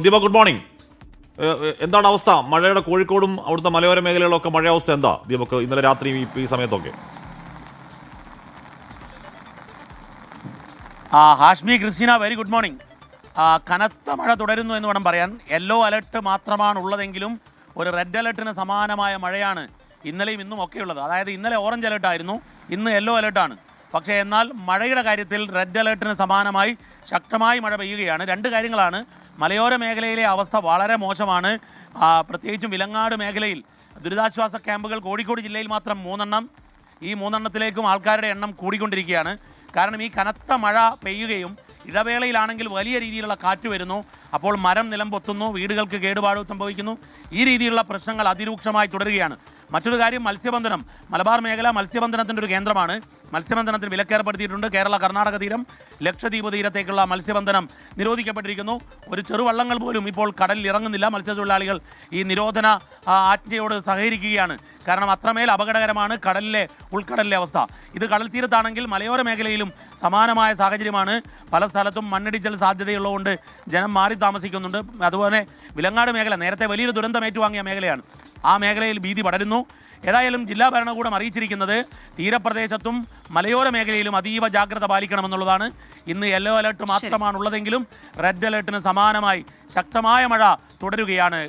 Deepa, good morning. എന്താണ് അവസ്ഥ? മഴയുടെ കോഴിക്കോടും അവിടുത്തെ മലയോര മേഖലകളിലൊക്കെ മഴ അവസ്ഥ എന്താ ദീപക്ക്, ഇന്നലെ രാത്രി ഈ സമയത്തൊക്കെ? Hashmi, Christina, very good morning. കനത്ത മഴ തുടരുന്നു എന്ന് വേണം പറയാൻ. യെല്ലോ അലർട്ട് മാത്രമാണ് ഉള്ളതെങ്കിലും ഒരു റെഡ് അലർട്ടിന് സമാനമായ മഴയാണ് ഇന്നലെയും ഇന്നും ഒക്കെ ഉള്ളത്. അതായത് ഇന്നലെ ഓറഞ്ച് അലർട്ടായിരുന്നു, ഇന്ന് യെല്ലോ അലർട്ടാണ്. പക്ഷേ എന്നാൽ മഴയുടെ കാര്യത്തിൽ റെഡ് അലർട്ടിന് സമാനമായി ശക്തമായി മഴ പെയ്യുകയാണ്. രണ്ട് കാര്യങ്ങളാണ്. മലയോര മേഖലയിലെ അവസ്ഥ വളരെ മോശമാണ്. പ്രത്യേകിച്ചും വിലങ്ങാട് മേഖലയിൽ ദുരിതാശ്വാസ ക്യാമ്പുകൾ കോഴിക്കോട് ജില്ലയിൽ മാത്രം 3 ഈ 3 ആൾക്കാരുടെ എണ്ണം കൂടിക്കൊണ്ടിരിക്കുകയാണ്. കാരണം ഈ കനത്ത മഴ പെയ്യുകയും ഇടവേളയിലാണെങ്കിൽ വലിയ രീതിയിലുള്ള കാറ്റ് വരുന്നു. അപ്പോൾ മരം നിലം പൊത്തുന്നു, വീടുകൾക്ക് കേടുപാട് സംഭവിക്കുന്നു. ഈ രീതിയിലുള്ള പ്രശ്നങ്ങൾ അതിരൂക്ഷമായി തുടരുകയാണ്. മറ്റൊരു കാര്യം, മത്സ്യബന്ധനം. മലബാർ മേഖല മത്സ്യബന്ധനത്തിൻ്റെ ഒരു കേന്ദ്രമാണ്. മത്സ്യബന്ധനത്തിന് വിലക്കേർപ്പെടുത്തിയിട്ടുണ്ട്. കേരള കർണാടക തീരം, ലക്ഷദ്വീപ് തീരത്തേക്കുള്ള മത്സ്യബന്ധനം നിരോധിക്കപ്പെട്ടിരിക്കുന്നു. ഒരു ചെറുവള്ളങ്ങൾ പോലും ഇപ്പോൾ കടലിൽ ഇറങ്ങുന്നില്ല. മത്സ്യത്തൊഴിലാളികൾ ഈ നിരോധന ആജ്ഞയോട് സഹകരിക്കുകയാണ്. കാരണം അത്രമേൽ അപകടകരമാണ് ഉൾക്കടലിലെ അവസ്ഥ. ഇത് കടൽ തീരത്താണെങ്കിൽ മലയോര മേഖലയിലും സമാനമായ സാഹചര്യമാണ്. പല സ്ഥലത്തും മണ്ണിടിച്ചൽ സാധ്യതയുള്ളതുകൊണ്ട് ജനം മാറി താമസിക്കുന്നുണ്ട്. അതുപോലെ വിലങ്ങാട് മേഖല നേരത്തെ വലിയൊരു ദുരന്തം ഏറ്റുവാങ്ങിയ മേഖലയാണ്. ആ മേഖലയിൽ ഭീതി പടരുന്നു. ഏതായാലും ജില്ലാ ഭരണകൂടം അറിയിച്ചിരിക്കുന്നത് തീരപ്രദേശത്തും മലയോര മേഖലയിലും അതീവ ജാഗ്രത പാലിക്കണമെന്നുള്ളതാണ്. ഇന്ന് യെല്ലോ അലർട്ട് മാത്രമാണുള്ളതെങ്കിലും റെഡ് അലർട്ടിന് സമാനമായി ശക്തമായ മഴ തുടരുകയാണ്.